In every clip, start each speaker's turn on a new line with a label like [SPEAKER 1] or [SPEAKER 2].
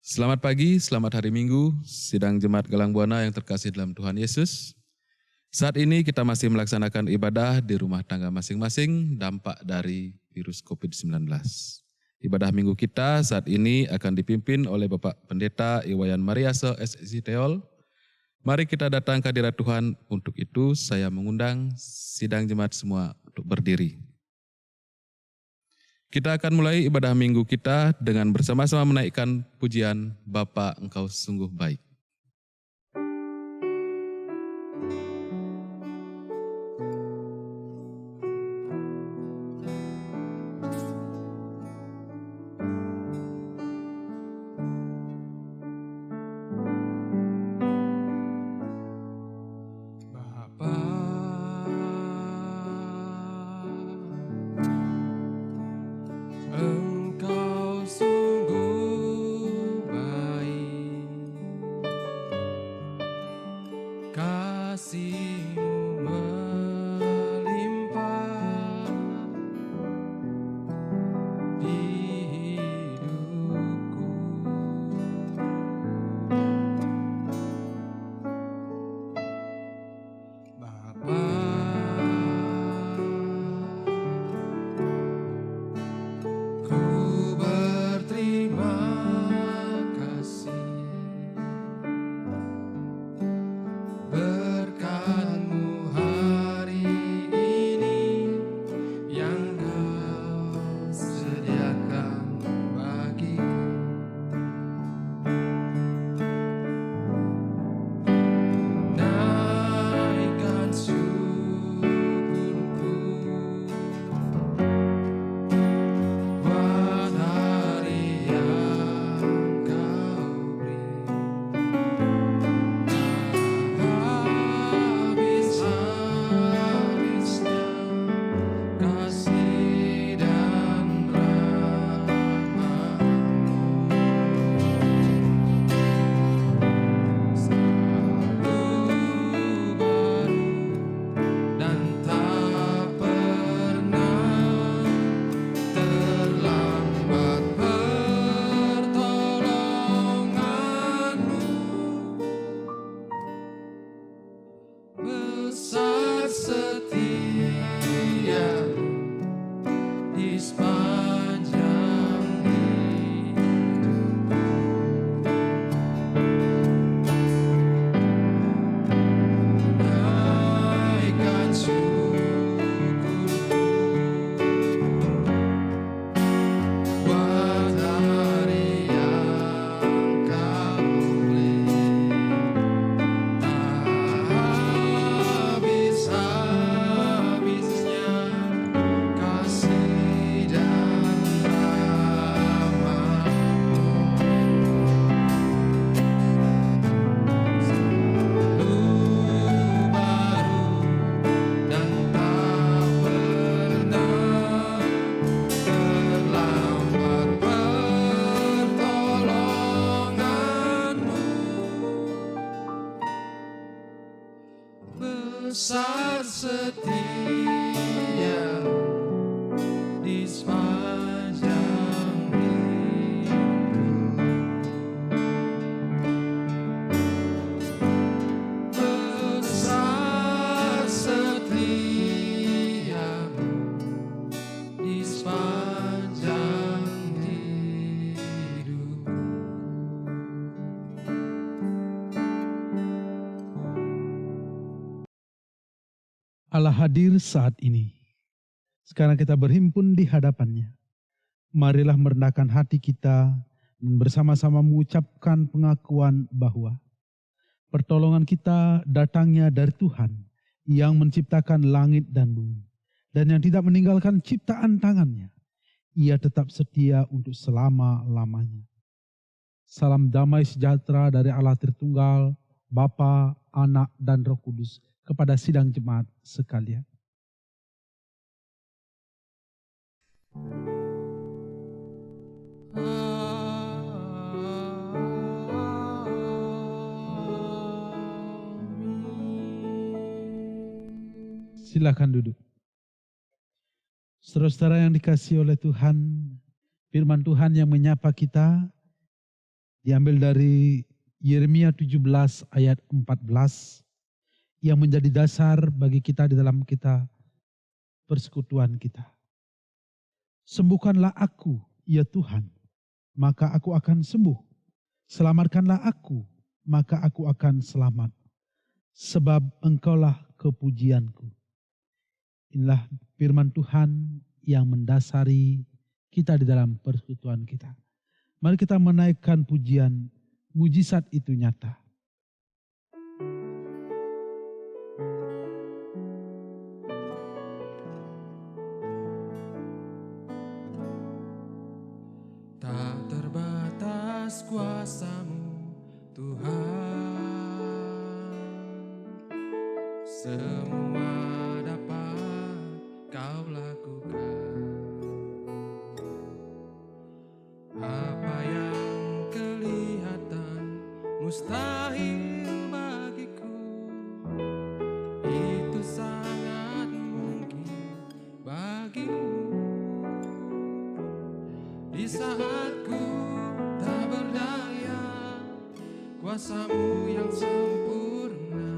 [SPEAKER 1] Selamat pagi, selamat hari Minggu, sidang Jemaat Galang Buana yang terkasih dalam Tuhan Yesus. Saat ini kita masih melaksanakan ibadah di rumah tangga masing-masing, dampak dari virus COVID-19. Ibadah minggu kita saat ini akan dipimpin oleh Bapak Pendeta Iwayan Mariase SSI Teol. Mari kita datang ke hadirat Tuhan, untuk itu saya mengundang sidang jemaat semua untuk berdiri. Kita akan mulai ibadah minggu kita dengan bersama-sama menaikkan pujian Bapa Engkau Sungguh Baik.
[SPEAKER 2] Besar setia di sepanjang hidup, besar setia di sepanjang hidup.
[SPEAKER 3] Allah hadir saat ini. Sekarang kita berhimpun di hadapannya. Marilah merendahkan hati kita dan bersama-sama mengucapkan pengakuan bahwa pertolongan kita datangnya dari Tuhan yang menciptakan langit dan bumi dan yang tidak meninggalkan ciptaan tangannya. Ia tetap setia untuk selama-lamanya. Salam damai sejahtera dari Allah Tritunggal, Bapa, Anak, dan Roh Kudus kepada sidang jemaat sekalian. Silakan duduk. Saudara-saudara yang dikasihi oleh Tuhan, firman Tuhan yang menyapa kita Diambil dari Yeremia 17 ayat 14 yang menjadi dasar bagi kita di dalam kita persekutuan kita. Sembuhkanlah aku, ya Tuhan, maka aku akan sembuh. Selamatkanlah aku, maka aku akan selamat. Sebab Engkaulah kepujianku. Inilah firman Tuhan yang mendasari kita di dalam persekutuan kita. Mari kita menaikkan pujian, mujizat itu nyata.
[SPEAKER 2] Tak terbatas kuasa-Mu, Tuhan. Semua dapat Kau lakukan. Apa yang kelihatan mustahil bagiku, itu sangat mungkin bagimu. Di saat ku tak berdaya, kuasa-Mu yang sempurna.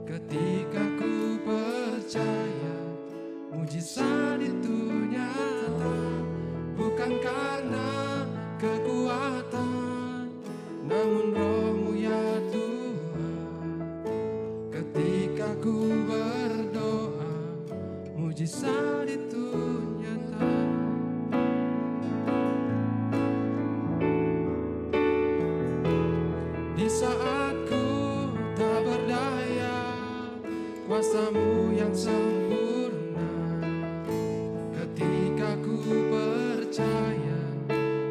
[SPEAKER 2] Ketika ku percaya, mujizat itu nyata. Bukan karena kekuatan, namun Roh-Mu ya Tuhan. Ketika ku berdoa, mujizat itu nyata. Di saat ku tak berdaya, kuasa-Mu yang sempurna. Ketika ku percaya,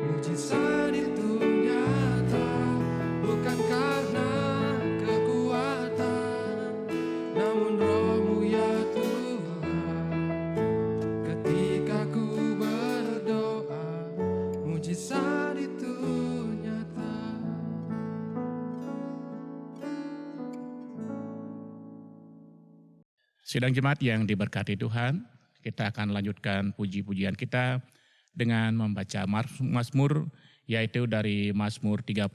[SPEAKER 2] mujizat itu nyata. Bukan karena kekuatan, namun Roh-Mu ya Tuhan. Ketika ku berdoa, mujizat itu nyata.
[SPEAKER 4] Sidang jemaat yang diberkati Tuhan, kita akan lanjutkan puji-pujian kita dengan membaca Mazmur, yaitu dari Mazmur 32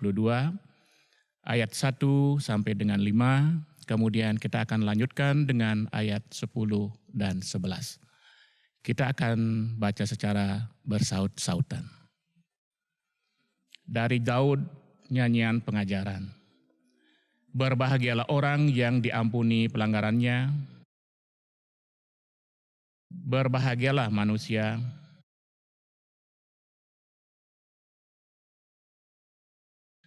[SPEAKER 4] ayat 1 sampai dengan 5, kemudian kita akan lanjutkan dengan ayat 10 dan 11. Kita akan baca secara bersaut-sautan. Dari Daud, nyanyian pengajaran. Berbahagialah orang yang diampuni pelanggarannya, berbahagialah manusia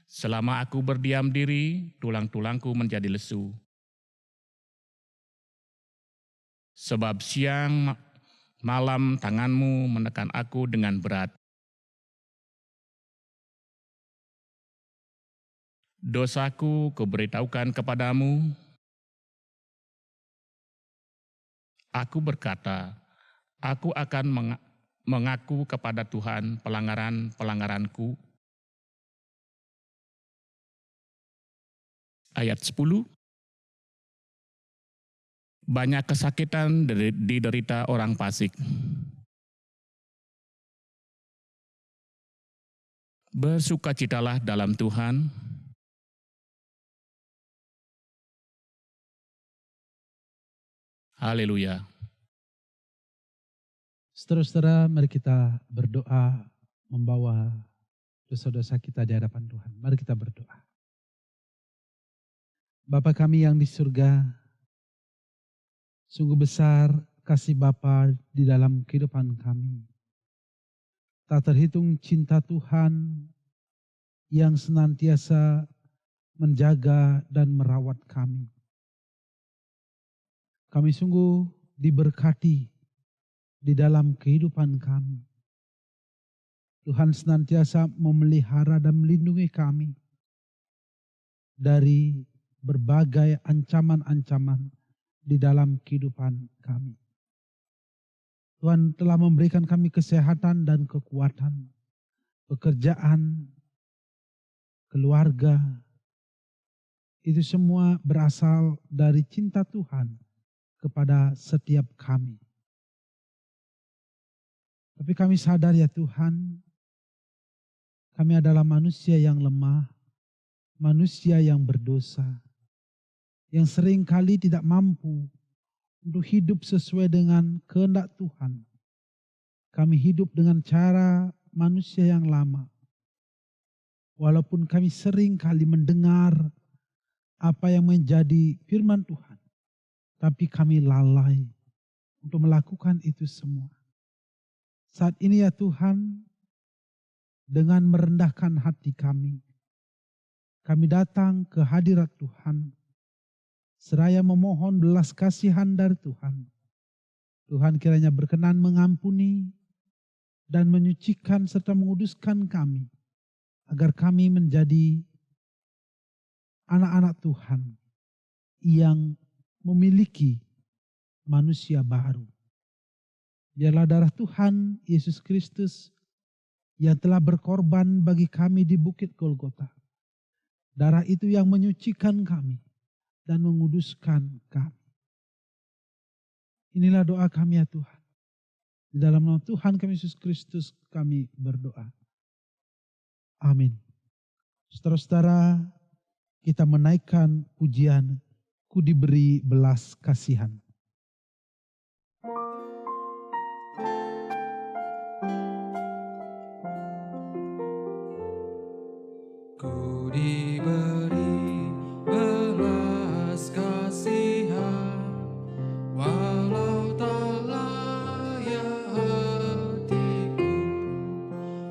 [SPEAKER 4] selama aku berdiam diri, tulang-tulangku menjadi lesu. Sebab siang malam tangan-Mu menekan aku dengan berat. Dosaku kuberitahukan kepadamu. Aku berkata, aku akan mengaku kepada Tuhan pelanggaran-pelanggaranku. Ayat 10. Banyak kesakitan diderita orang fasik. Bersukacitalah dalam Tuhan. Haleluya.
[SPEAKER 3] Saudara-saudara, mari kita berdoa membawa dosa-dosa kita di hadapan Tuhan. Mari kita berdoa. Bapa kami yang di surga, sungguh besar kasih Bapa di dalam kehidupan kami. Tak terhitung cinta Tuhan yang senantiasa menjaga dan merawat kami. Kami sungguh diberkati di dalam kehidupan kami. Tuhan senantiasa memelihara dan melindungi kami dari berbagai ancaman-ancaman di dalam kehidupan kami. Tuhan telah memberikan kami kesehatan dan kekuatan, pekerjaan, keluarga. Itu semua berasal dari cinta Tuhan kepada setiap kami. Tapi kami sadar ya Tuhan, Kami adalah manusia yang lemah, manusia yang berdosa, yang sering kali tidak mampu untuk hidup sesuai dengan kehendak Tuhan. Kami hidup dengan cara manusia yang lama. Walaupun kami sering kali mendengar apa yang menjadi firman Tuhan, tapi kami lalai untuk melakukan itu semua. Saat ini ya Tuhan, dengan merendahkan hati kami datang ke hadirat Tuhan, seraya memohon belas kasihan dari Tuhan. Tuhan kiranya berkenan mengampuni dan menyucikan serta menguduskan kami, agar kami menjadi anak-anak Tuhan yang memiliki manusia baru. Biarlah darah Tuhan Yesus Kristus yang telah berkorban bagi kami di Bukit Golgota. Darah itu yang menyucikan kami dan menguduskan kami. Inilah doa kami ya Tuhan. Di dalam nama Tuhan kami Yesus Kristus kami berdoa. Amin. Saudara-saudara, kita menaikkan pujian Ku diberi belas kasihan.
[SPEAKER 2] Ku diberi belas kasihan, walau tak layak hatiku.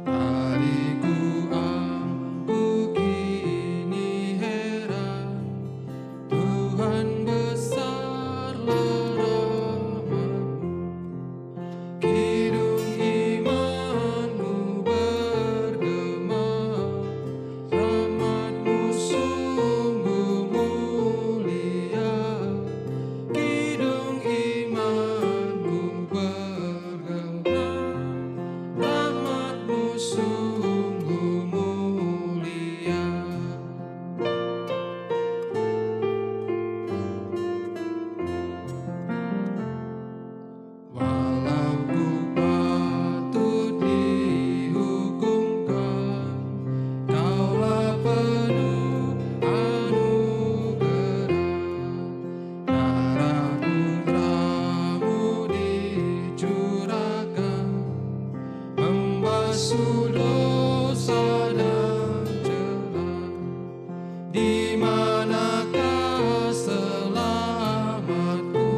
[SPEAKER 2] Hariku aku kini heran, Tuhan besarlah rahmat-Mu. Kidung imanmu bergema, rahmat-Mu sungguh mulia. Kidung imanku bergema, rahmat-Mu sungguh mulia. Walau ku patut dihukumkan, Kaulah penuh anugerah. Darah putra-Mu dicurahkan, membasuh dosa dan celah. Di manakah selamatku?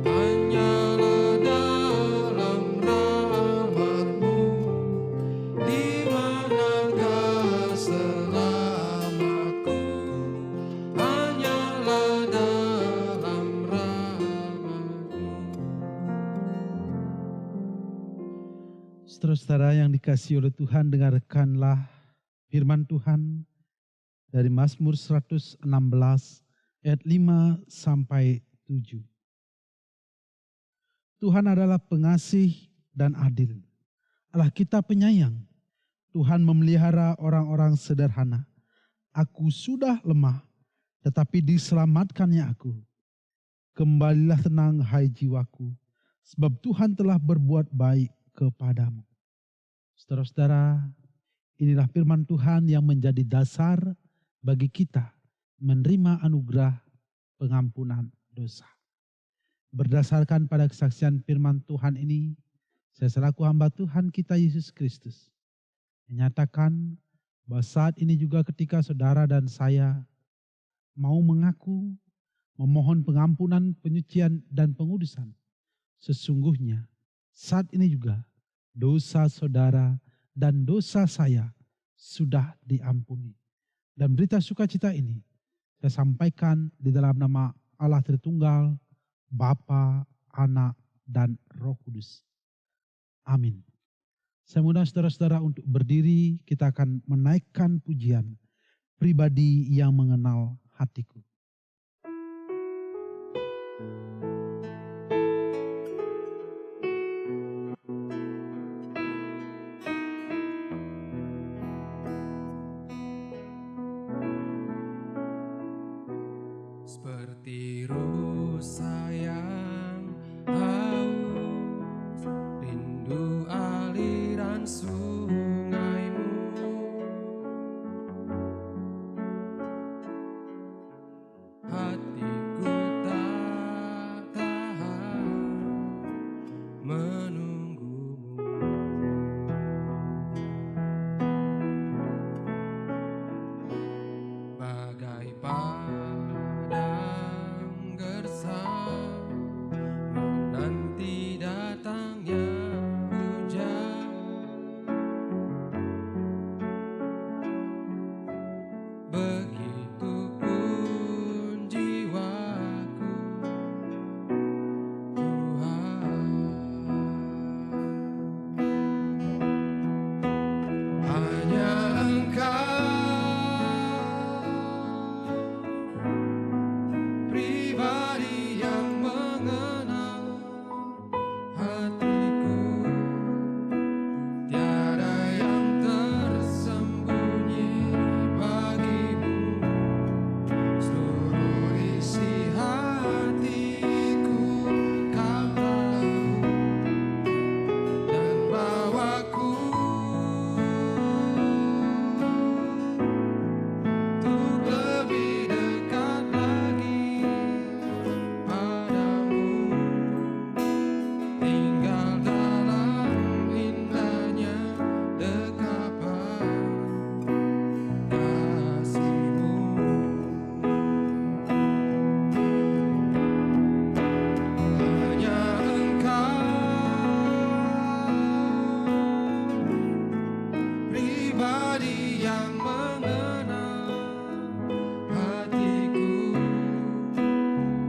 [SPEAKER 2] Hanyalah dalam rahmat-Mu. Di manakah selamatku? Hanyalah dalam rahmat-Mu.
[SPEAKER 3] Saudara-saudara yang dikasihi oleh Tuhan, dengarkanlah firman Tuhan dari Mazmur 116 ayat 5 sampai 7. Tuhan adalah pengasih dan adil. Allah kita penyayang. Tuhan memelihara orang-orang sederhana. Aku sudah lemah, tetapi diselamatkannya aku. Kembalilah tenang hai jiwaku, sebab Tuhan telah berbuat baik kepadamu. Saudara-saudara, inilah firman Tuhan yang menjadi dasar bagi kita menerima anugerah pengampunan dosa. Berdasarkan pada kesaksian firman Tuhan ini, saya selaku hamba Tuhan kita Yesus Kristus menyatakan bahwa saat ini juga ketika saudara dan saya mau mengaku, memohon pengampunan, penyucian, dan pengudusan, sesungguhnya saat ini juga dosa saudara dan dosa saya sudah diampuni. Dan berita sukacita ini saya sampaikan di dalam nama Allah Tritunggal, Bapa, Anak, dan Roh Kudus. Amin. Saya mengundang saudara-saudara untuk berdiri, kita akan menaikkan pujian pribadi yang mengenal hatiku.
[SPEAKER 2] Seperti rusa yang haus, rindu aliran sungai-Mu. yang mengenal hatiku,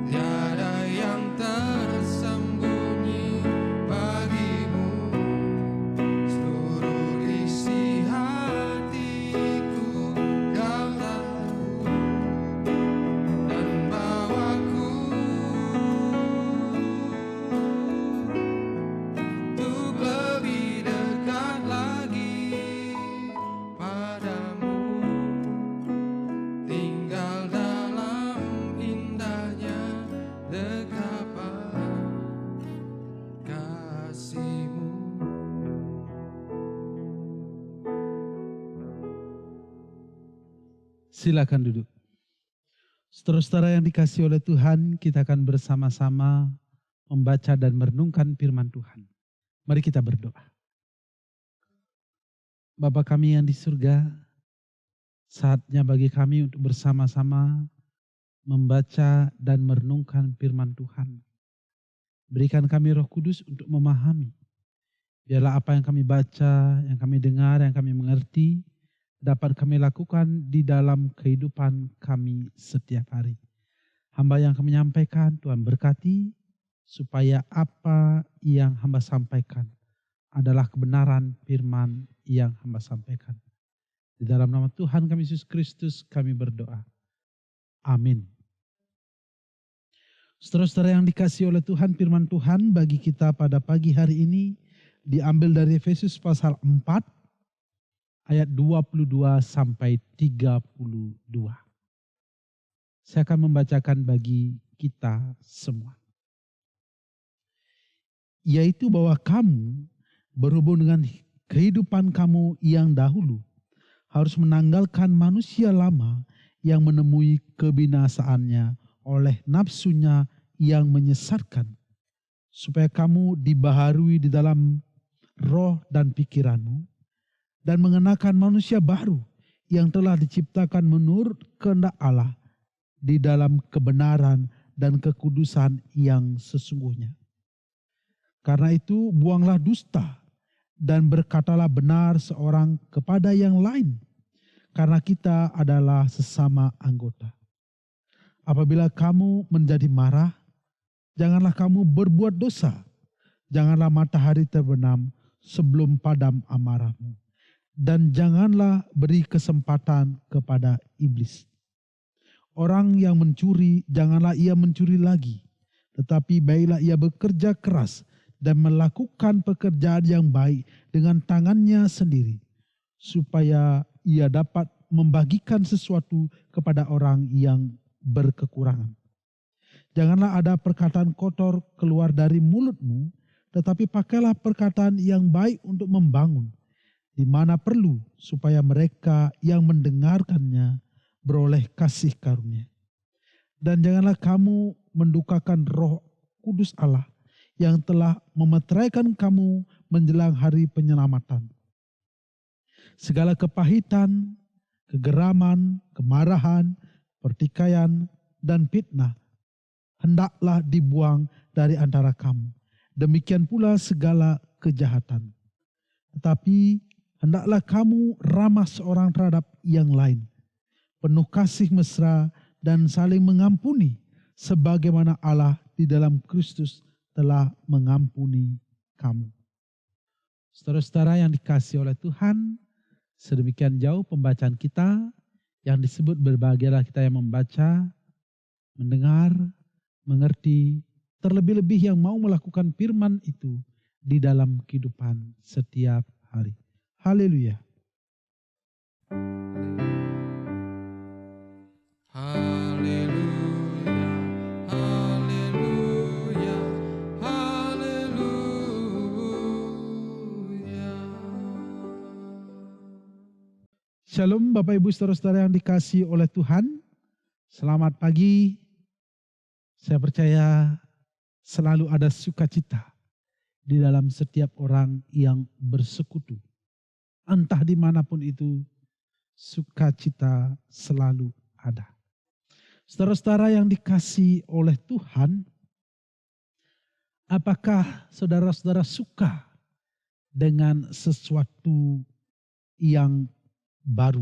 [SPEAKER 2] tiada yang tersembunyi bagimu. Seluruh isi hatiku Kau tahu, dan bawaku untuk lebih dekat lagi padamu, tinggal dalam indahnya dekapan kasih-Mu.
[SPEAKER 3] Silakan duduk. Saudara-saudara yang dikasihi oleh Tuhan, kita akan bersama-sama membaca dan merenungkan firman Tuhan. Mari kita berdoa. Bapa kami yang di surga, saatnya bagi kami untuk bersama-sama membaca dan merenungkan firman Tuhan. Berikan kami Roh Kudus untuk memahami. Biarlah apa yang kami baca, yang kami dengar, yang kami mengerti, dapat kami lakukan di dalam kehidupan kami setiap hari. Hamba yang kami menyampaikan, Tuhan berkati, supaya apa yang hamba sampaikan adalah kebenaran firman yang hamba sampaikan. Di dalam nama Tuhan kami Yesus Kristus kami berdoa. Amin. Saudara-saudara yang dikasihi oleh Tuhan, firman Tuhan bagi kita pada pagi hari ini diambil dari Efesus pasal 4 ayat 22 sampai 32. Saya akan membacakan bagi kita semua. Yaitu bahwa kamu berhubung dengan kehidupan kamu yang dahulu harus menanggalkan manusia lama yang menemui kebinasaannya oleh nafsunya yang menyesatkan, supaya kamu dibaharui di dalam roh dan pikiranmu, dan mengenakan manusia baru yang telah diciptakan menurut kehendak Allah di dalam kebenaran dan kekudusan yang sesungguhnya. Karena itu buanglah dusta dan berkatalah benar seorang kepada yang lain, karena kita adalah sesama anggota. Apabila kamu menjadi marah, janganlah kamu berbuat dosa. Janganlah matahari terbenam sebelum padam amarahmu. Dan janganlah beri kesempatan kepada iblis. Orang yang mencuri, janganlah ia mencuri lagi. Tetapi baiklah ia bekerja keras dan melakukan pekerjaan yang baik dengan tangannya sendiri, supaya ia dapat membagikan sesuatu kepada orang yang berkekurangan. Janganlah ada perkataan kotor keluar dari mulutmu, tetapi pakailah perkataan yang baik untuk membangun, di mana perlu, supaya mereka yang mendengarkannya beroleh kasih karunia. Dan janganlah kamu mendukakan Roh Kudus Allah yang telah memeteraikan kamu menjelang hari penyelamatan. Segala kepahitan, kegeraman, kemarahan, pertikaian, dan fitnah hendaklah dibuang dari antara kamu. Demikian pula segala kejahatan. Tetapi hendaklah kamu ramah seorang terhadap yang lain, penuh kasih mesra dan saling mengampuni, sebagaimana Allah di dalam Kristus telah mengampuni kamu. Saudara-saudara yang dikasihi oleh Tuhan, sedemikian jauh pembacaan kita yang disebut berbahagialah kita yang membaca, mendengar, mengerti, terlebih-lebih yang mau melakukan firman itu di dalam kehidupan setiap hari. Haleluya.
[SPEAKER 2] Haleluya, haleluya, haleluya.
[SPEAKER 3] Shalom Bapak Ibu Saudara-saudara yang dikasihi oleh Tuhan. Selamat pagi. Saya percaya selalu ada sukacita di dalam setiap orang yang bersekutu. Entah dimanapun itu, sukacita selalu ada. Saudara-saudara yang dikasihi oleh Tuhan, apakah saudara-saudara suka dengan sesuatu yang baru.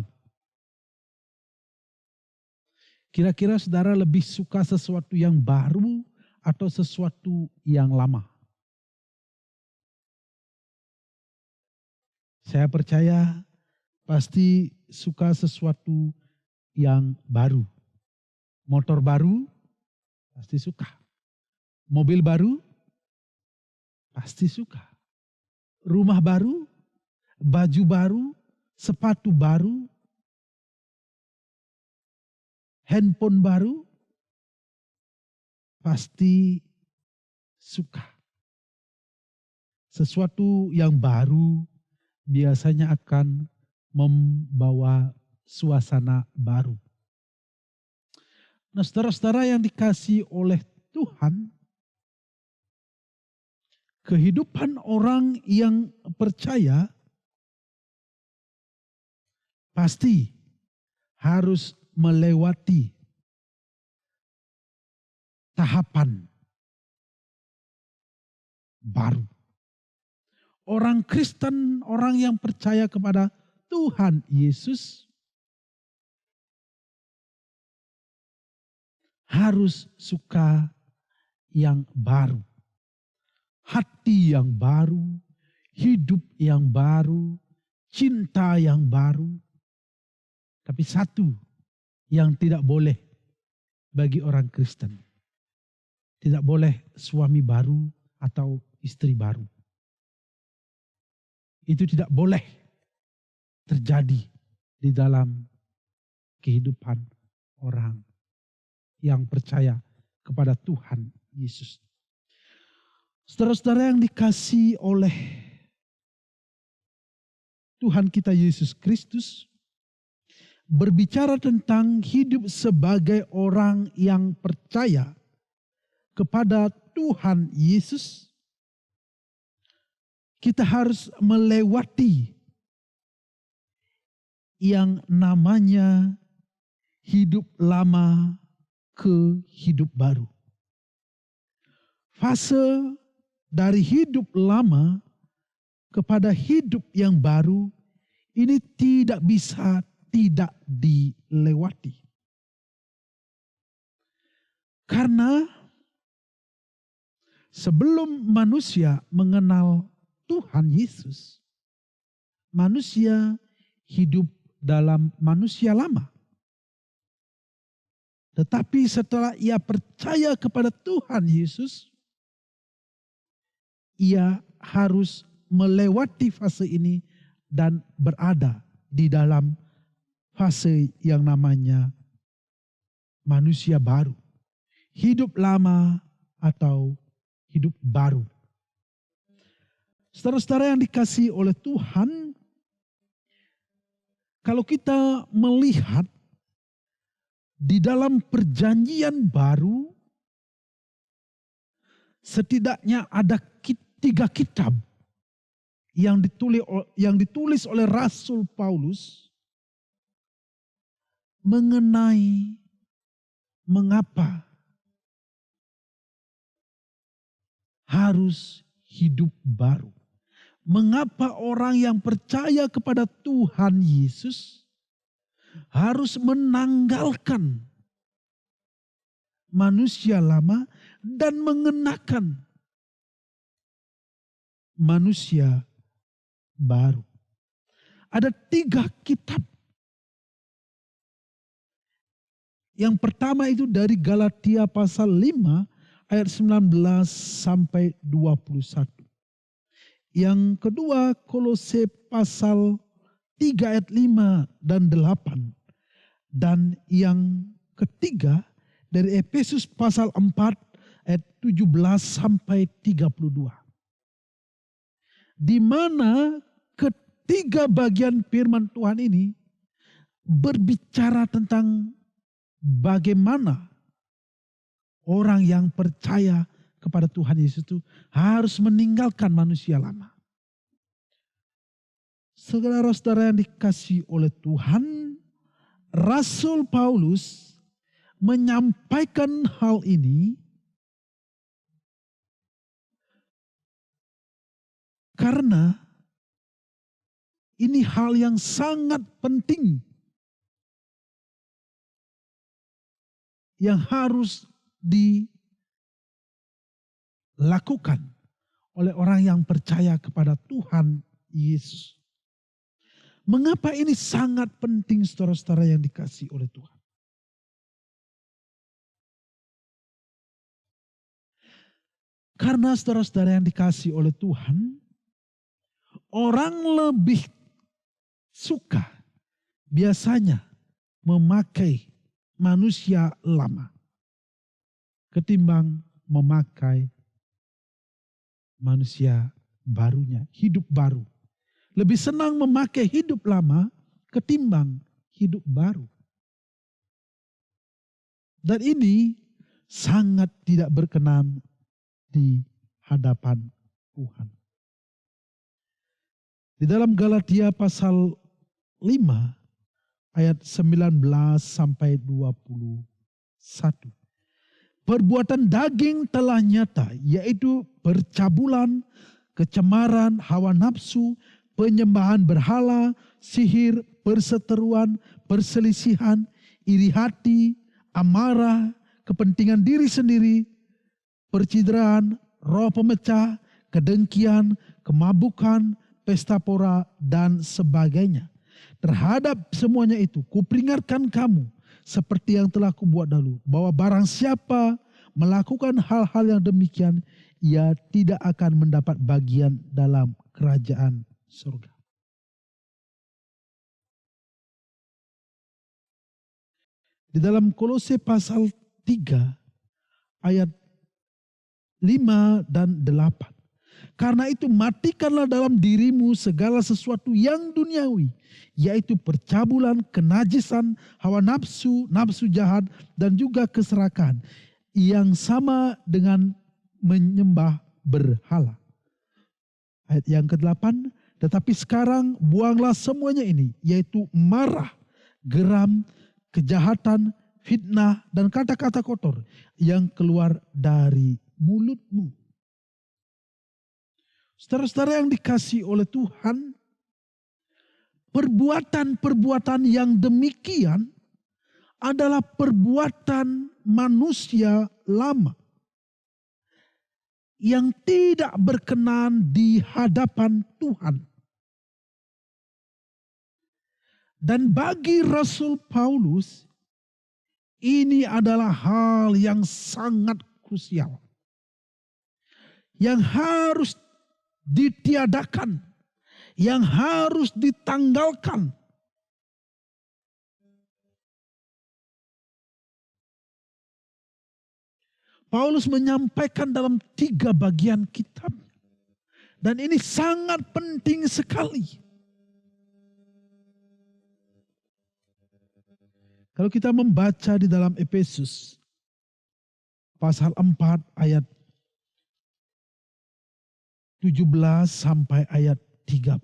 [SPEAKER 3] Kira-kira saudara lebih suka sesuatu yang baru atau sesuatu yang lama? Saya percaya pasti suka sesuatu yang baru. Motor baru pasti suka. Mobil baru pasti suka. Rumah baru, baju baru, sepatu baru, handphone baru, pasti suka. Sesuatu yang baru biasanya akan membawa suasana baru. Nah, saudara-saudara yang dikasihi oleh Tuhan, kehidupan orang yang percaya pasti harus melewati tahapan baru. Orang Kristen, orang yang percaya kepada Tuhan Yesus harus suka yang baru. Hati yang baru, hidup yang baru, cinta yang baru. Tapi satu yang tidak boleh bagi orang Kristen. Tidak boleh suami baru atau istri baru. Itu tidak boleh terjadi di dalam kehidupan orang yang percaya kepada Tuhan Yesus. Saudara-saudara yang dikasihi oleh Tuhan kita Yesus Kristus, berbicara tentang hidup sebagai orang yang percaya kepada Tuhan Yesus, kita harus melewati yang namanya hidup lama ke hidup baru. Fase dari hidup lama kepada hidup yang baru ini tidak bisa tidak dilewati. Karena sebelum manusia mengenal Tuhan Yesus, manusia hidup dalam manusia lama. Tetapi setelah ia percaya kepada Tuhan Yesus, ia harus melewati fase ini dan berada di dalam fase yang namanya manusia baru. Hidup lama atau hidup baru. Saudara-saudara yang dikasihi oleh Tuhan, kalau kita melihat di dalam perjanjian baru, setidaknya ada 3 kitab yang ditulis oleh Rasul Paulus mengenai mengapa harus hidup baru. Mengapa orang yang percaya kepada Tuhan Yesus harus menanggalkan manusia lama dan mengenakan manusia baru. Ada 3 kitab. Yang pertama itu dari Galatia pasal 5 ayat 19 sampai 21. Yang kedua Kolose pasal 3 ayat 5 dan 8. Dan yang ketiga dari Efesus pasal 4 ayat 17 sampai 32. Di mana ketiga bagian firman Tuhan ini berbicara tentang bagaimana orang yang percaya kepada Tuhan Yesus itu harus meninggalkan manusia lama. Saudara-saudara yang dikasihi oleh Tuhan, Rasul Paulus menyampaikan hal ini karena Ini hal yang sangat penting yang harus dilakukan oleh orang yang percaya kepada Tuhan Yesus. Mengapa ini sangat penting, saudara-saudara yang dikasihi oleh Tuhan? Karena saudara-saudara yang dikasihi oleh Tuhan, orang lebih suka biasanya memakai manusia lama ketimbang memakai manusia barunya, hidup baru. Lebih senang memakai hidup lama ketimbang hidup baru. Dan ini sangat tidak berkenan di hadapan Tuhan. Di dalam Galatia pasal 5 ayat 19 sampai 21. Perbuatan daging telah nyata, yaitu percabulan, kecemaran, hawa nafsu, penyembahan berhala, sihir, perseteruan, perselisihan, iri hati, amarah, kepentingan diri sendiri, percideraan, roh pemecah, kedengkian, kemabukan, pesta pora, dan sebagainya. Terhadap semuanya itu, kuperingatkan kamu, seperti yang telah kubuat dahulu, bahwa barang siapa melakukan hal-hal yang demikian, ia tidak akan mendapat bagian dalam kerajaan surga. Di dalam Kolose pasal 3 ayat 5 dan 8. Karena itu matikanlah dalam dirimu segala sesuatu yang duniawi, yaitu percabulan, kenajisan, hawa nafsu, nafsu jahat, dan juga keserakahan, yang sama dengan menyembah berhala. Ayat yang ke-8, tetapi sekarang buanglah semuanya ini, yaitu marah, geram, kejahatan, fitnah, dan kata-kata kotor yang keluar dari mulutmu. Saudara-saudara yang dikasihi oleh Tuhan, perbuatan-perbuatan yang demikian adalah perbuatan manusia lama yang tidak berkenan di hadapan Tuhan. Dan bagi Rasul Paulus, ini adalah hal yang sangat krusial, yang harus ditiadakan, yang harus ditanggalkan. Paulus menyampaikan dalam 3 bagian kitab, dan ini sangat penting sekali. Kalau kita membaca di dalam Efesus pasal 4 ayat 17 sampai ayat 32.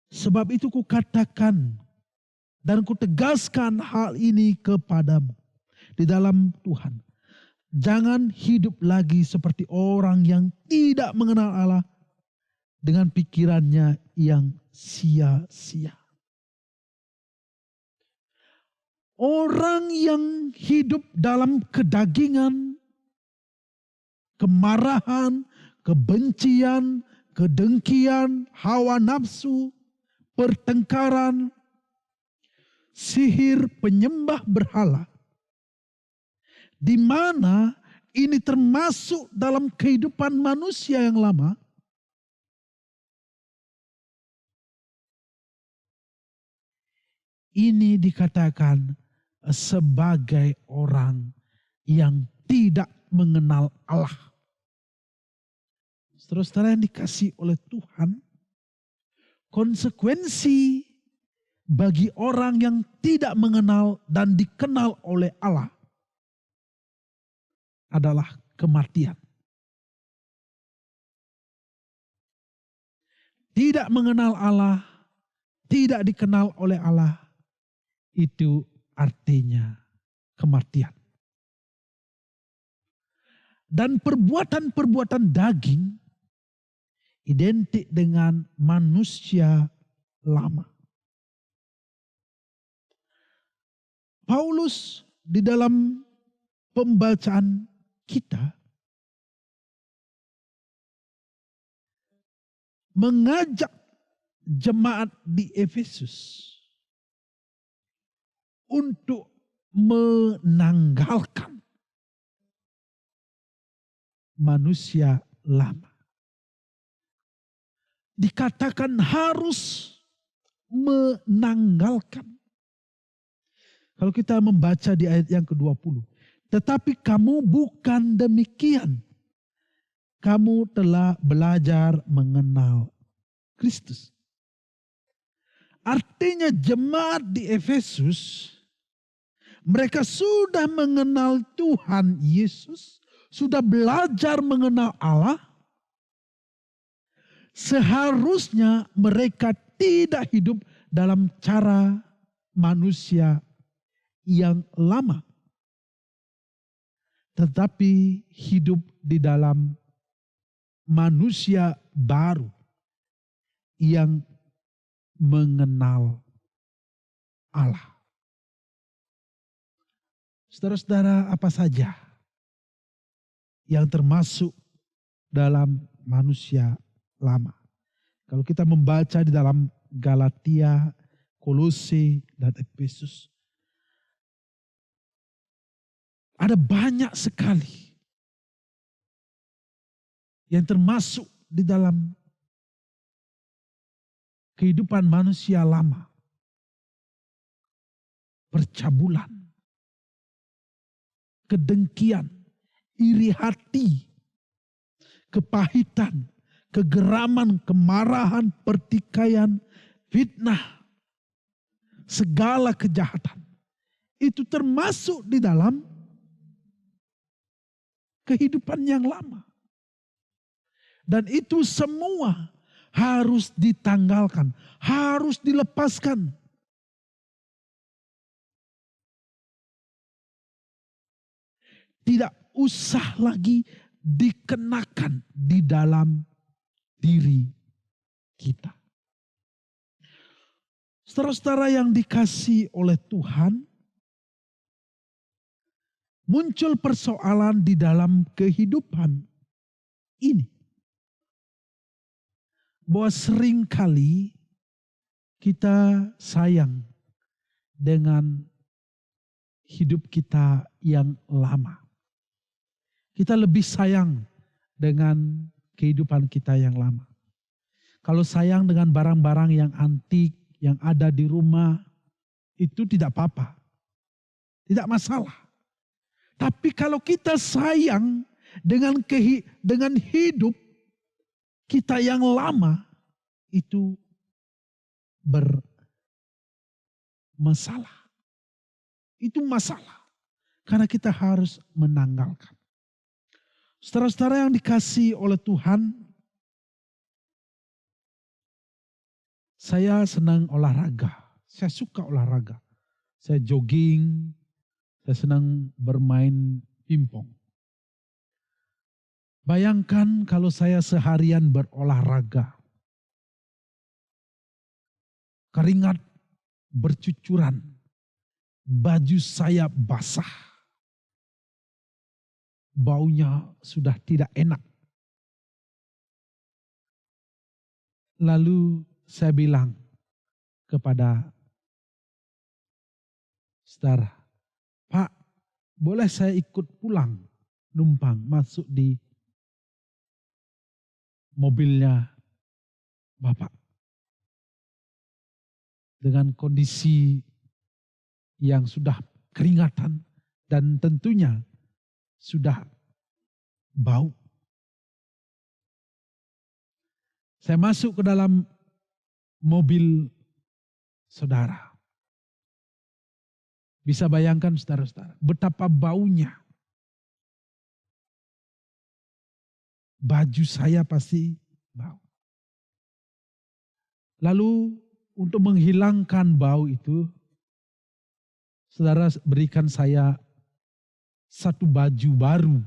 [SPEAKER 3] Sebab itu kukatakan dan kutegaskan hal ini kepadamu di dalam Tuhan. Jangan hidup lagi seperti orang yang tidak mengenal Allah dengan pikirannya yang sia-sia. Orang yang hidup dalam kedagingan, kemarahan, kebencian, kedengkian, hawa nafsu, pertengkaran, sihir, penyembah berhala, di mana ini termasuk dalam kehidupan manusia yang lama, ini dikatakan sebagai orang yang tidak mengenal Allah. Saudara-saudara yang dikasihi oleh Tuhan, konsekuensi bagi orang yang tidak mengenal dan dikenal oleh Allah adalah kematian. Tidak mengenal Allah, tidak dikenal oleh Allah, itu artinya kematian. Dan perbuatan-perbuatan daging identik dengan manusia lama. Paulus di dalam pembacaan kita mengajak jemaat di Efesus untuk menanggalkan manusia lama. Dikatakan harus menanggalkan. Kalau kita membaca di ayat yang ke-20. Tetapi kamu bukan demikian. Kamu telah belajar mengenal Kristus. Artinya jemaat di Efesus, mereka sudah mengenal Tuhan Yesus, sudah belajar mengenal Allah. Seharusnya mereka tidak hidup dalam cara manusia yang lama, tetapi hidup di dalam manusia baru yang mengenal Allah. Saudara-saudara, apa saja yang termasuk dalam manusia lama? Kalau kita membaca di dalam Galatia, Kolose, dan Efesus, ada banyak sekali yang termasuk di dalam kehidupan manusia lama. Percabulan, kedengkian, iri hati, kepahitan, kegeraman, kemarahan, pertikaian, fitnah, segala kejahatan. Itu termasuk di dalam kehidupan yang lama. Dan itu semua harus ditanggalkan, harus dilepaskan. Tidak usah lagi dikenakan di dalam diri kita. Saudara-saudara yang dikasihi oleh Tuhan, muncul persoalan di dalam kehidupan ini. Bahwa seringkali kita sayang dengan hidup kita yang lama. Kita lebih sayang dengan kehidupan kita yang lama. Kalau sayang dengan barang-barang yang antik, yang ada di rumah, itu tidak apa-apa. Tidak masalah. Tapi kalau kita sayang dengan hidup kita yang lama, itu bermasalah. Itu masalah. Karena kita harus menanggalkan. Saudara-saudara yang dikasihi oleh Tuhan, saya senang olahraga. Saya suka olahraga. Saya jogging, saya senang bermain pingpong. Bayangkan kalau saya seharian berolahraga. Keringat bercucuran. Baju saya basah. Baunya sudah tidak enak. Lalu saya bilang kepada saudara, Pak, boleh saya ikut pulang, numpang masuk di mobilnya Bapak. Dengan kondisi yang sudah keringatan dan tentunya sudah bau. Saya masuk ke dalam mobil saudara. Bisa bayangkan saudara-saudara betapa baunya. Baju saya pasti bau. Lalu untuk menghilangkan bau itu, saudara berikan saya satu baju baru.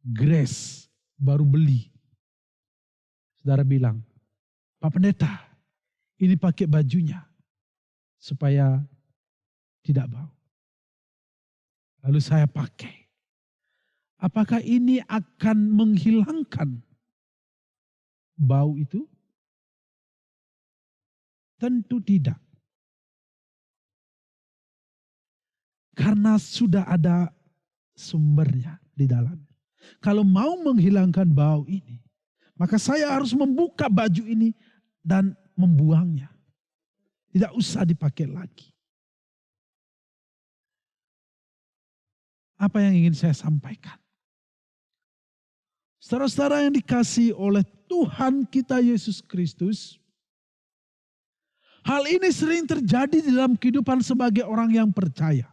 [SPEAKER 3] Grace, baru beli. Saudara bilang, Pak Pendeta, ini pakai bajunya supaya tidak bau. Lalu saya pakai. Apakah ini akan menghilangkan bau itu? Tentu tidak. Karena sudah ada sumbernya di dalamnya. Kalau mau menghilangkan bau ini, maka saya harus membuka baju ini dan membuangnya. Tidak usah dipakai lagi. Apa yang ingin saya sampaikan? Saudara-saudara yang dikasihi oleh Tuhan kita Yesus Kristus, hal ini sering terjadi di dalam kehidupan sebagai orang yang percaya.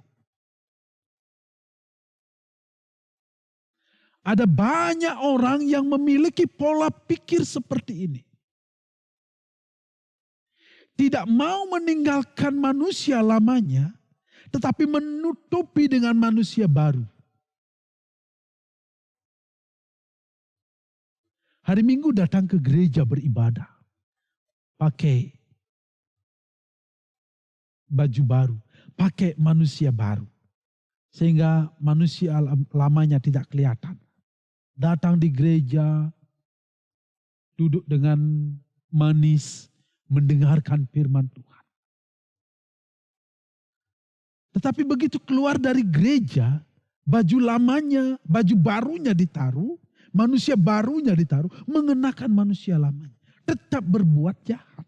[SPEAKER 3] Ada banyak orang yang memiliki pola pikir seperti ini. Tidak mau meninggalkan manusia lamanya, tetapi menutupi dengan manusia baru. Hari Minggu datang ke gereja beribadah. Pakai baju baru. Pakai manusia baru. Sehingga manusia lamanya tidak kelihatan. Datang di gereja, duduk dengan manis, mendengarkan firman Tuhan. Tetapi begitu keluar dari gereja, baju lamanya, baju barunya ditaruh, manusia barunya ditaruh, mengenakan manusia lamanya. Tetap berbuat jahat.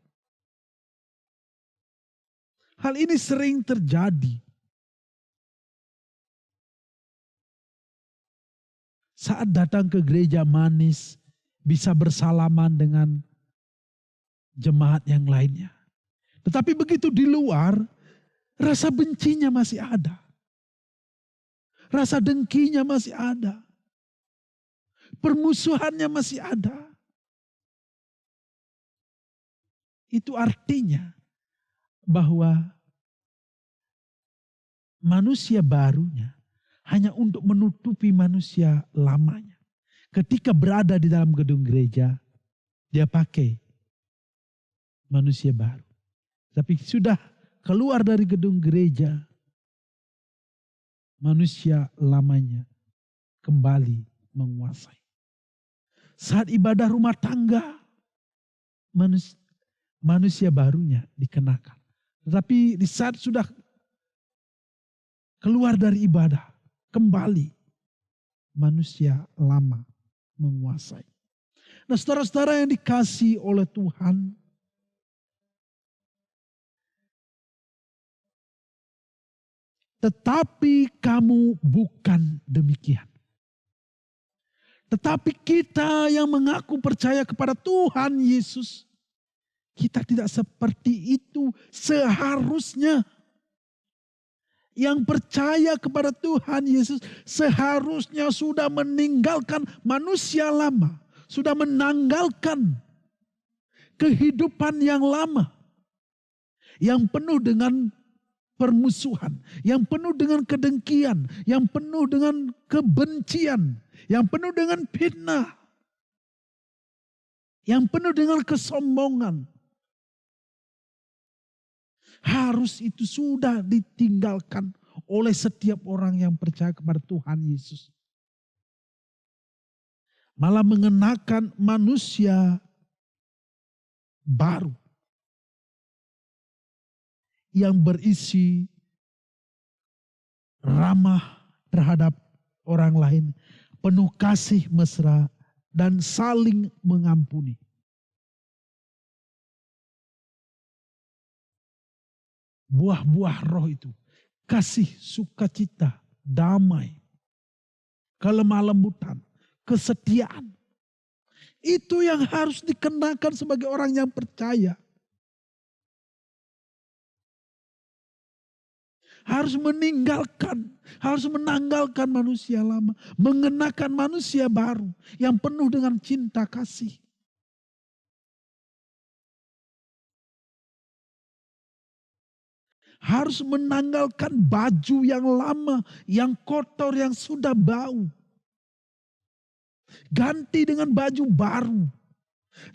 [SPEAKER 3] Hal ini sering terjadi. Saat datang ke gereja manis, bisa bersalaman dengan jemaat yang lainnya. Tetapi begitu di luar, rasa bencinya masih ada. Rasa dengkinya masih ada. Permusuhannya masih ada. Itu artinya bahwa manusia barunya hanya untuk menutupi manusia lamanya. Ketika berada di dalam gedung gereja, dia pakai manusia baru. Tapi sudah keluar dari gedung gereja, manusia lamanya kembali menguasai. Saat ibadah rumah tangga, manusia barunya dikenakan. Tetapi di saat sudah keluar dari ibadah, kembali manusia lama menguasai. Nah, saudara-saudara yang dikasihi oleh Tuhan, tetapi kamu bukan demikian. Tetapi kita yang mengaku percaya kepada Tuhan Yesus, kita tidak seperti itu seharusnya. Yang percaya kepada Tuhan Yesus seharusnya sudah meninggalkan manusia lama. Sudah menanggalkan kehidupan yang lama. Yang penuh dengan permusuhan. Yang penuh dengan kedengkian. Yang penuh dengan kebencian. Yang penuh dengan fitnah. Yang penuh dengan kesombongan. Harus itu sudah ditinggalkan oleh setiap orang yang percaya kepada Tuhan Yesus. Malah mengenakan manusia baru. Yang berisi ramah terhadap orang lain. Penuh kasih mesra dan saling mengampuni. Buah-buah roh itu, kasih, sukacita, damai, kelemah lembutan, kesetiaan. Itu yang harus dikenakan sebagai orang yang percaya. Harus menanggalkan manusia lama, mengenakan manusia baru yang penuh dengan cinta kasih. Harus menanggalkan baju yang lama, yang kotor, yang sudah bau. Ganti dengan baju baru.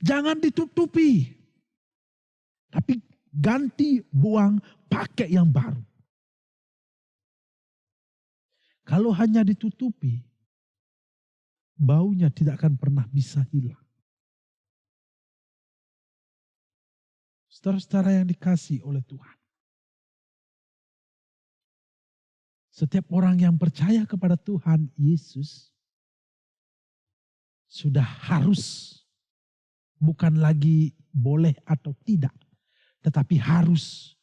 [SPEAKER 3] Jangan ditutupi. Tapi ganti, buang, pakai yang baru. Kalau hanya ditutupi, baunya tidak akan pernah bisa hilang. Saudara-saudara yang dikasihi oleh Tuhan. Setiap orang yang percaya kepada Tuhan Yesus sudah harus, bukan lagi boleh atau tidak, tetapi harus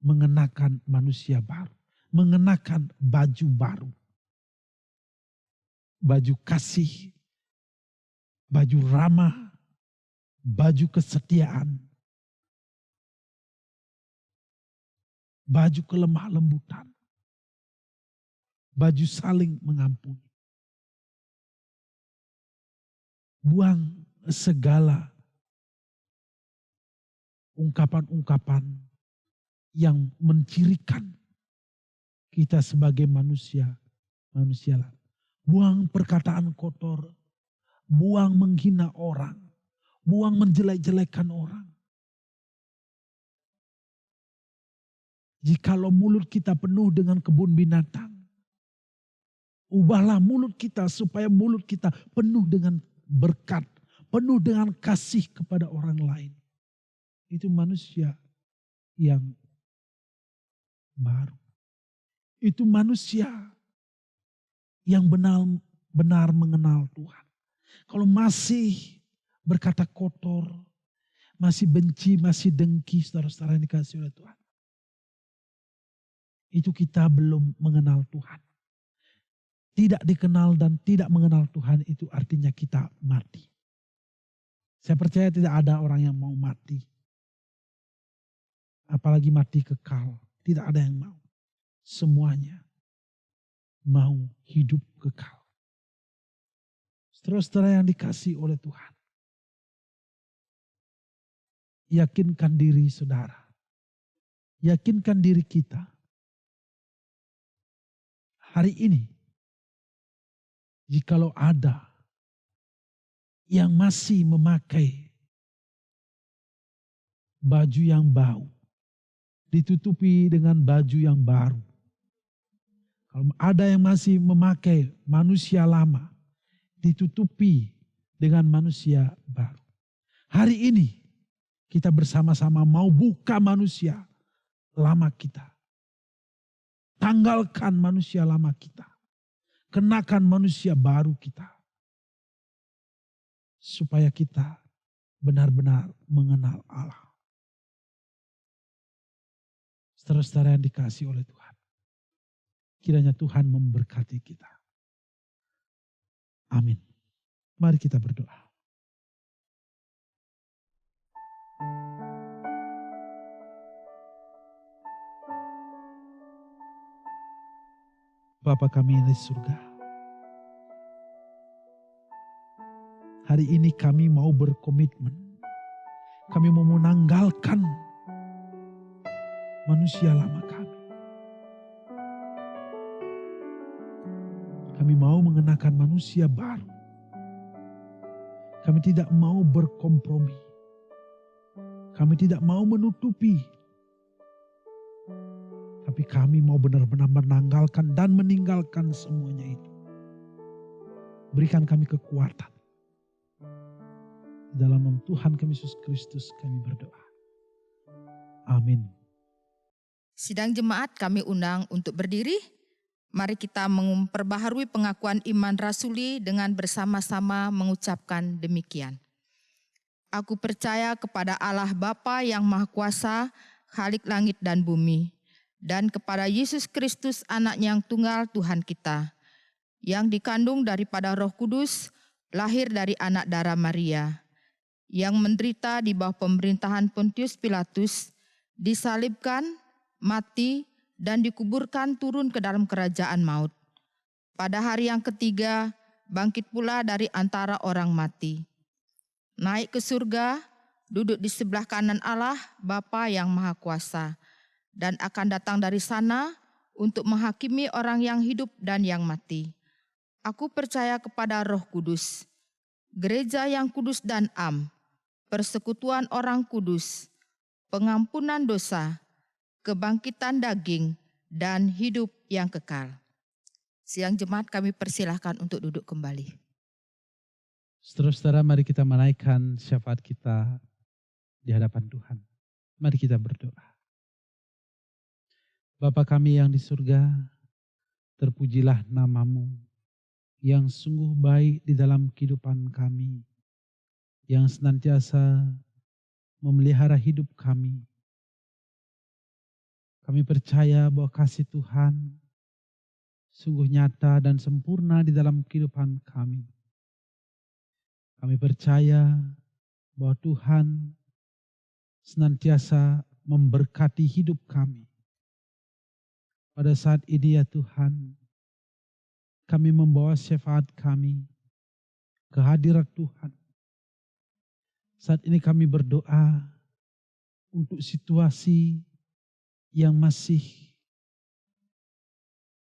[SPEAKER 3] mengenakan manusia baru, mengenakan baju baru. Baju kasih, baju ramah, baju kesetiaan, baju kelemah lembutan, baju saling mengampuni. Buang segala ungkapan-ungkapan yang mencirikan kita sebagai manusia lain. Buang perkataan kotor, buang menghina orang, buang menjelek-jelekan orang. Jikalau mulut kita penuh dengan kebun binatang, ubahlah mulut kita supaya mulut kita penuh dengan berkat, penuh dengan kasih kepada orang lain. Itu manusia yang baru. Itu manusia yang benar-benar mengenal Tuhan. Kalau masih berkata kotor, masih benci, masih dengki, saudara-saudara yang dikasihi oleh Tuhan, itu kita belum mengenal Tuhan. Tidak dikenal dan tidak mengenal Tuhan itu artinya kita mati. Saya percaya tidak ada orang yang mau mati. Apalagi mati kekal. Tidak ada yang mau. Semuanya mau hidup kekal. Saudara-saudara yang dikasihi oleh Tuhan. Yakinkan diri saudara. Yakinkan diri kita. Hari ini, jikalau ada yang masih memakai baju yang bau, ditutupi dengan baju yang baru. Kalau ada yang masih memakai manusia lama, ditutupi dengan manusia baru. Hari ini kita bersama-sama mau buka manusia lama kita. Tanggalkan manusia lama kita. Kenakan manusia baru kita. Supaya kita benar-benar mengenal Allah. Saudara-saudara yang dikasihi oleh Tuhan. Kiranya Tuhan memberkati kita. Amin. Mari kita berdoa. Bapa kami yang di surga. Hari ini kami mau berkomitmen. Kami mau menanggalkan manusia lama kami. Kami mau mengenakan manusia baru. Kami tidak mau berkompromi. Kami tidak mau menutupi. Tapi kami mau benar-benar menanggalkan dan meninggalkan semuanya itu. Berikan kami kekuatan. Dalam nama Tuhan kami Yesus Kristus kami berdoa. Amin.
[SPEAKER 5] Sidang jemaat kami undang untuk berdiri. Mari kita memperbaharui pengakuan iman rasuli dengan bersama-sama mengucapkan demikian. Aku percaya kepada Allah Bapa yang Maha Kuasa, Khalik langit dan bumi, dan kepada Yesus Kristus anaknya yang tunggal Tuhan kita, yang dikandung daripada Roh Kudus, lahir dari anak darah Maria, yang menderita di bawah pemerintahan Pontius Pilatus, disalibkan, mati, dan dikuburkan turun ke dalam kerajaan maut. Pada hari yang ketiga, bangkit pula dari antara orang mati. Naik ke surga, duduk di sebelah kanan Allah, Bapa yang Maha Kuasa, dan akan datang dari sana untuk menghakimi orang yang hidup dan yang mati. Aku percaya kepada Roh Kudus, gereja yang kudus dan am, persekutuan orang kudus, pengampunan dosa, kebangkitan daging, dan hidup yang kekal. Sidang jemaat kami persilahkan untuk duduk kembali.
[SPEAKER 3] Saudara-saudara, mari kita menaikkan syafaat kita di hadapan Tuhan. Mari kita berdoa. Bapa kami yang di surga, terpujilah nama-Mu yang sungguh baik di dalam kehidupan kami, yang senantiasa memelihara hidup kami. Kami percaya bahwa kasih Tuhan sungguh nyata dan sempurna di dalam kehidupan kami. Kami percaya bahwa Tuhan senantiasa memberkati hidup kami. Pada saat ini ya Tuhan, kami membawa syafaat kami ke hadirat Tuhan. Saat ini kami berdoa untuk situasi yang masih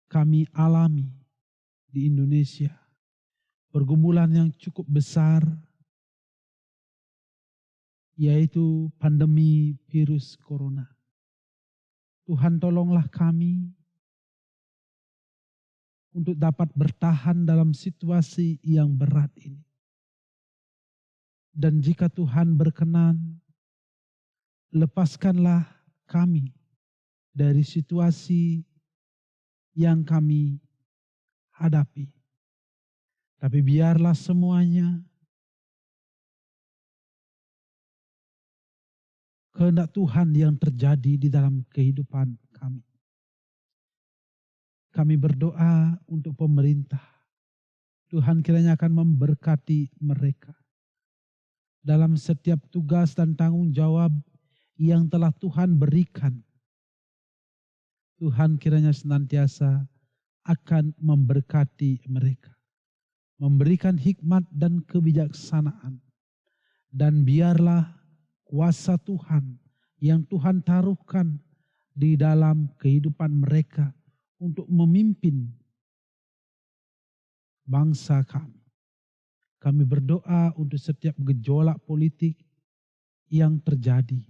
[SPEAKER 3] kami alami di Indonesia. Pergumulan yang cukup besar, yaitu pandemi virus corona. Tuhan tolonglah kami untuk dapat bertahan dalam situasi yang berat ini. Dan jika Tuhan berkenan, lepaskanlah kami dari situasi yang kami hadapi. Tapi biarlah semuanya kehendak Tuhan yang terjadi di dalam kehidupan kami. Kami berdoa untuk pemerintah. Tuhan kiranya akan memberkati mereka dalam setiap tugas dan tanggung jawab yang telah Tuhan berikan. Tuhan kiranya senantiasa akan memberkati mereka, memberikan hikmat dan kebijaksanaan. Dan biarlah kuasa Tuhan yang Tuhan taruhkan di dalam kehidupan mereka untuk memimpin bangsa kami. Kami berdoa untuk setiap gejolak politik yang terjadi.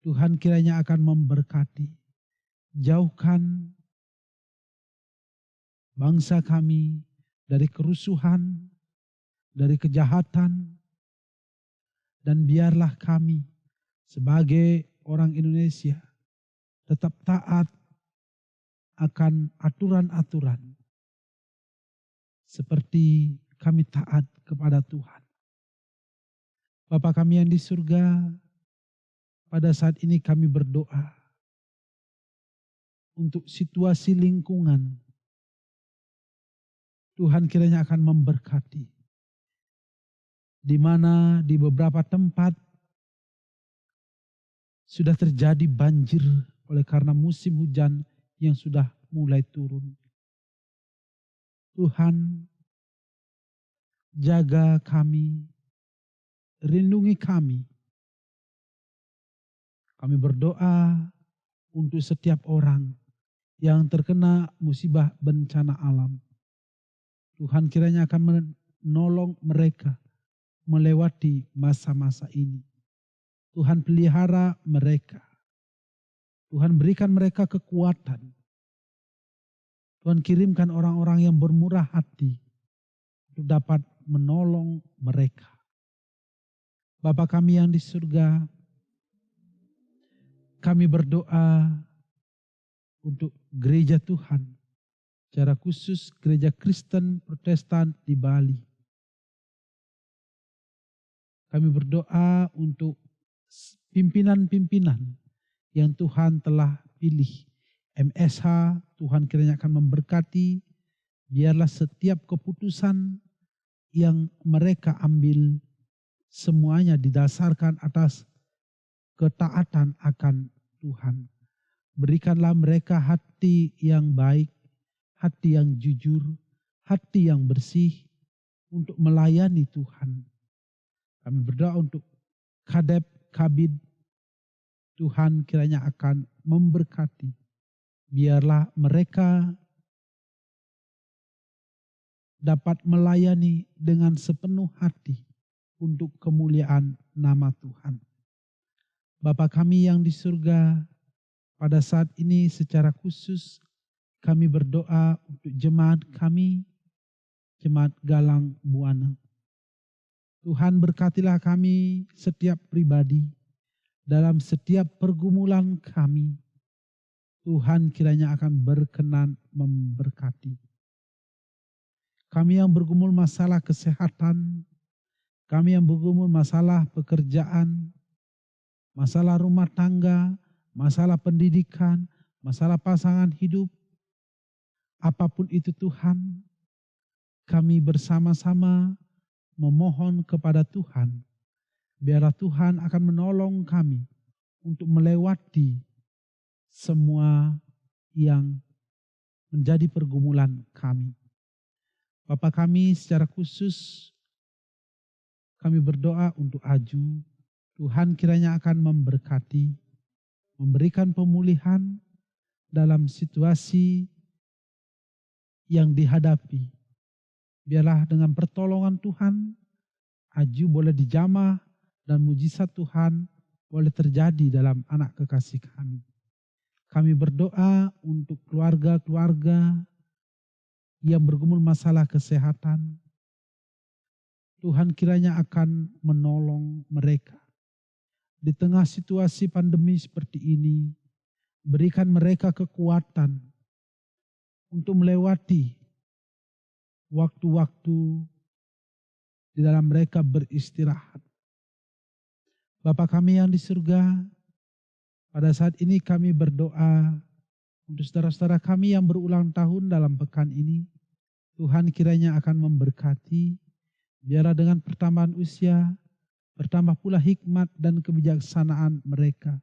[SPEAKER 3] Tuhan kiranya akan memberkati. Jauhkan bangsa kami dari kerusuhan, dari kejahatan, dan biarlah kami sebagai orang Indonesia tetap taat akan aturan-aturan seperti kami taat kepada Tuhan. Bapa kami yang di surga, pada saat ini kami berdoa untuk situasi lingkungan. Tuhan kiranya akan memberkati. Di mana di beberapa tempat sudah terjadi banjir oleh karena musim hujan yang sudah mulai turun. Tuhan, jaga kami, lindungi kami. Kami berdoa untuk setiap orang yang terkena musibah bencana alam. Tuhan kiranya akan menolong mereka melewati masa-masa ini. Tuhan pelihara mereka. Tuhan berikan mereka kekuatan. Tuhan kirimkan orang-orang yang bermurah hati untuk dapat menolong mereka. Bapa kami yang di surga, kami berdoa untuk gereja Tuhan, secara khusus gereja Kristen Protestan di Bali. Kami berdoa untuk pimpinan-pimpinan yang Tuhan telah pilih. MSH, Tuhan kiranya akan memberkati, biarlah setiap keputusan yang mereka ambil semuanya didasarkan atas ketaatan akan Tuhan. Berikanlah mereka hati yang baik, hati yang jujur, hati yang bersih untuk melayani Tuhan. Kami berdoa untuk Kadep, Kabid, Tuhan kiranya akan memberkati. Biarlah mereka dapat melayani dengan sepenuh hati untuk kemuliaan nama Tuhan. Bapa kami yang di surga, pada saat ini secara khusus kami berdoa untuk jemaat kami, Jemaat Galang Buana. Tuhan berkatilah kami setiap pribadi dalam setiap pergumulan kami. Tuhan kiranya akan berkenan memberkati. Kami yang bergumul masalah kesehatan, kami yang bergumul masalah pekerjaan, masalah rumah tangga, masalah pendidikan, masalah pasangan hidup, apapun itu Tuhan, kami bersama-sama memohon kepada Tuhan, biarlah Tuhan akan menolong kami untuk melewati semua yang menjadi pergumulan kami. Bapa kami secara khusus kami berdoa untuk Aju. Tuhan kiranya akan memberkati, memberikan pemulihan dalam situasi yang dihadapi. Biarlah dengan pertolongan Tuhan, Aju boleh dijamah dan mujizat Tuhan boleh terjadi dalam anak kekasih kami. Kami berdoa untuk keluarga-keluarga yang bergumul masalah kesehatan. Tuhan kiranya akan menolong mereka. Di tengah situasi pandemi seperti ini, berikan mereka kekuatan untuk melewati waktu-waktu di dalam mereka beristirahat. Bapa kami yang di surga, pada saat ini kami berdoa untuk saudara-saudara kami yang berulang tahun dalam pekan ini. Tuhan kiranya akan memberkati, biarlah dengan pertambahan usia, bertambah pula hikmat dan kebijaksanaan mereka.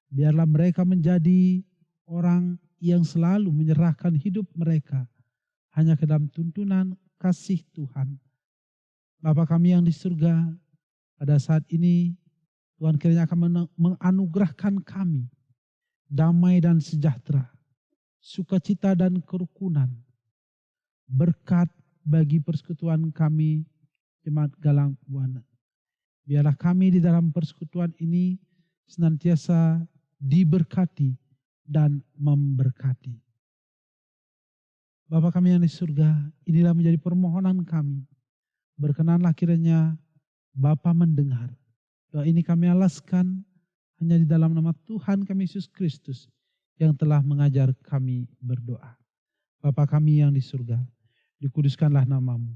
[SPEAKER 3] Biarlah mereka menjadi orang yang selalu menyerahkan hidup mereka hanya ke dalam tuntunan kasih Tuhan. Bapa kami yang di surga, pada saat ini Tuhan kiranya akan menganugerahkan kami damai dan sejahtera, sukacita dan kerukunan, berkat bagi persekutuan kami Jemaat Galang Buana. Biarlah kami di dalam persekutuan ini senantiasa diberkati dan memberkati. Bapa kami yang di surga, inilah menjadi permohonan kami. Berkenanlah kiranya Bapa mendengar. Doa ini kami alaskan hanya di dalam nama Tuhan kami Yesus Kristus yang telah mengajar kami berdoa. Bapa kami yang di surga, dikuduskanlah namamu,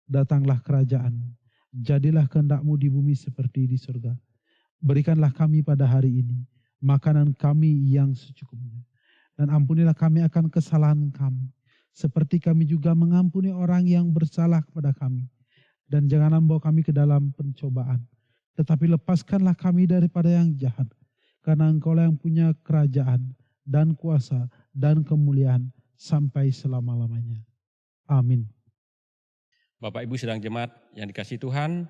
[SPEAKER 3] datanglah kerajaanmu, jadilah kehendak-Mu di bumi seperti di surga. Berikanlah kami pada hari ini makanan kami yang secukupnya, dan ampunilah kami akan kesalahan kami, seperti kami juga mengampuni orang yang bersalah kepada kami. Dan janganlah membawa kami ke dalam pencobaan, tetapi lepaskanlah kami daripada yang jahat, karena Engkau-lah yang punya kerajaan dan kuasa dan kemuliaan sampai selama-lamanya. Amin.
[SPEAKER 6] Bapak Ibu sidang jemaat yang dikasihi Tuhan,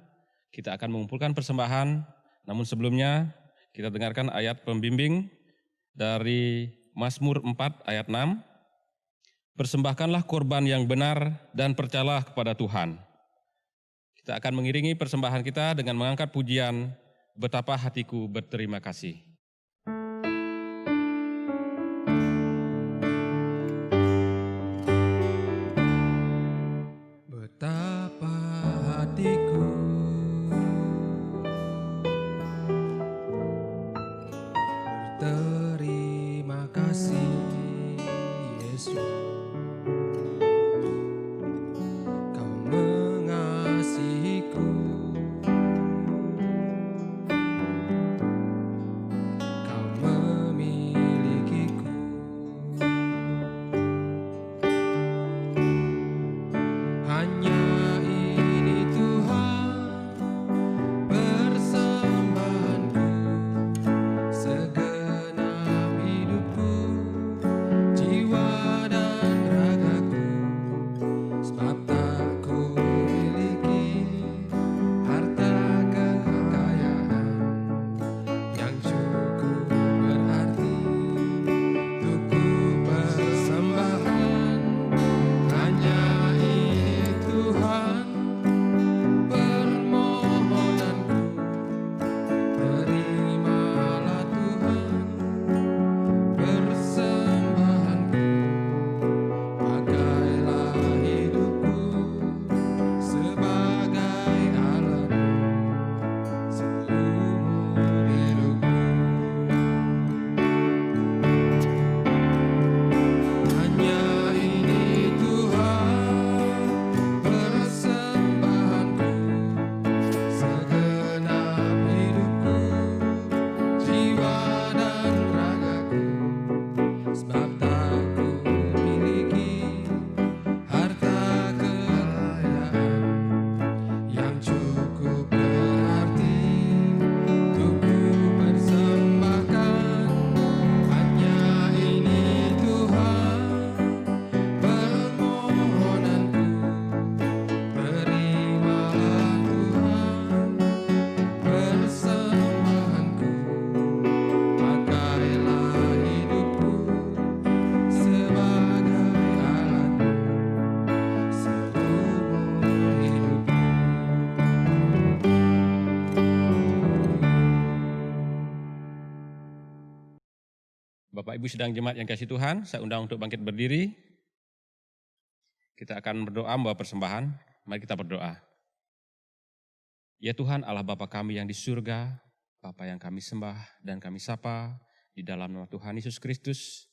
[SPEAKER 6] kita akan mengumpulkan persembahan, namun sebelumnya kita dengarkan ayat pembimbing dari Mazmur 4 ayat 6. Persembahkanlah korban yang benar dan percayalah kepada Tuhan. Kita akan mengiringi persembahan kita dengan mengangkat pujian, betapa hatiku berterima kasih.
[SPEAKER 2] Betapa hatiku berterima kasih, Yesus. Kau mengasihiku, Kau memilikiku. Hanya ini Tuhan persembahanku, segenap hidupku, jiwa dan
[SPEAKER 6] Bapak Ibu sidang jemaat yang kasih Tuhan, saya undang untuk bangkit berdiri. Kita akan berdoa membawa persembahan. Mari kita berdoa. Ya Tuhan Allah Bapa kami yang di surga, Bapa yang kami sembah dan kami sapa di dalam nama Tuhan Yesus Kristus.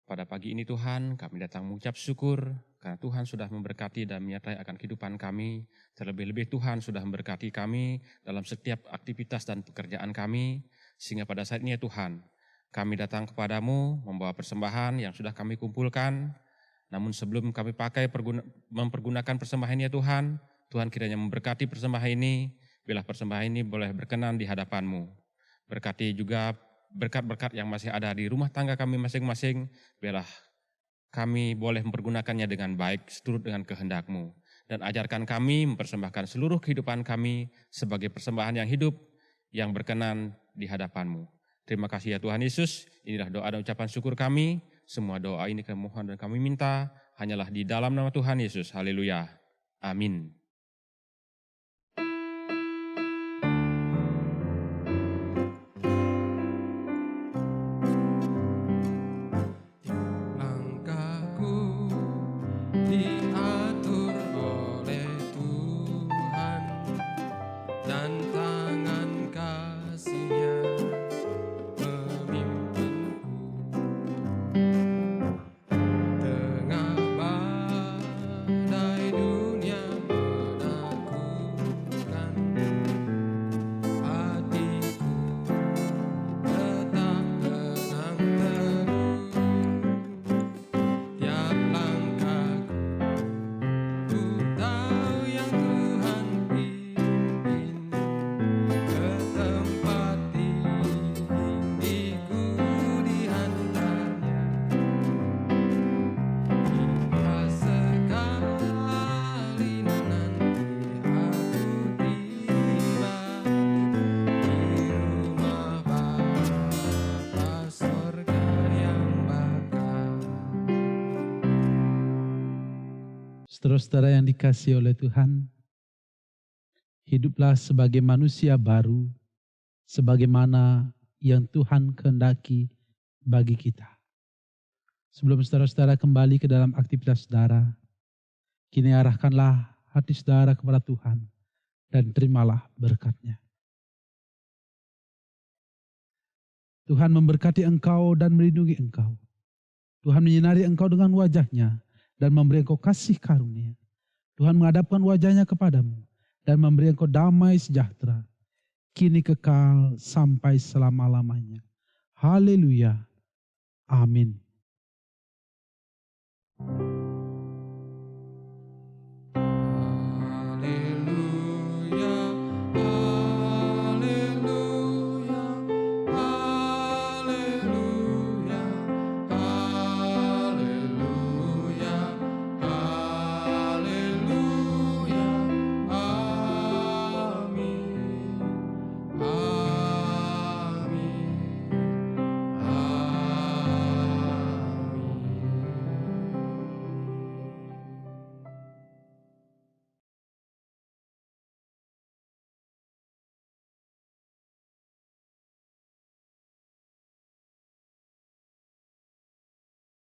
[SPEAKER 6] Pada pagi ini Tuhan kami datang mengucap syukur karena Tuhan sudah memberkati dan menyertai akan kehidupan kami. Terlebih-lebih Tuhan sudah memberkati kami dalam setiap aktivitas dan pekerjaan kami. Sehingga pada saat ini ya Tuhan, kami datang kepadamu membawa persembahan yang sudah kami kumpulkan. Namun sebelum kami mempergunakan persembahan ini ya Tuhan, Tuhan kiranya memberkati persembahan ini, biarlah persembahan ini boleh berkenan di hadapan-Mu. Berkati juga berkat-berkat yang masih ada di rumah tangga kami masing-masing, biarlah kami boleh mempergunakannya dengan baik, seturut dengan kehendak-Mu. Dan ajarkan kami mempersembahkan seluruh kehidupan kami sebagai persembahan yang hidup, yang berkenan di hadapan-Mu. Terima kasih ya Tuhan Yesus, inilah doa dan ucapan syukur kami. Semua doa ini kami mohon dan kami minta, hanyalah di dalam nama Tuhan Yesus. Haleluya. Amin.
[SPEAKER 2] Langkahku diatur oleh Tuhan dan tangan kasih-Nya memimpinku. Tengah badai dunia menakutkan, hatiku tetap tenang teduh. Tiap langkahku ku tahu yang Tuhan pimpin ke tempat tinggiku di handarnya. Hingga sekali nanti aku tiba di rumah Bapa sorga yang bakal.
[SPEAKER 3] Saudara-saudara yang dikasihi oleh Tuhan, hiduplah sebagai manusia baru, sebagaimana yang Tuhan kehendaki bagi kita. Sebelum saudara-saudara kembali ke dalam aktivitas saudara, kini arahkanlah hati saudara kepada Tuhan dan terimalah berkat-Nya. Tuhan memberkati engkau dan melindungi engkau. Tuhan menyinari engkau dengan wajah-Nya dan memberi engkau kasih karunia. Tuhan menghadapkan wajah-Nya kepadamu dan memberi engkau damai sejahtera, kini kekal sampai selama-lamanya. Haleluya. Amin.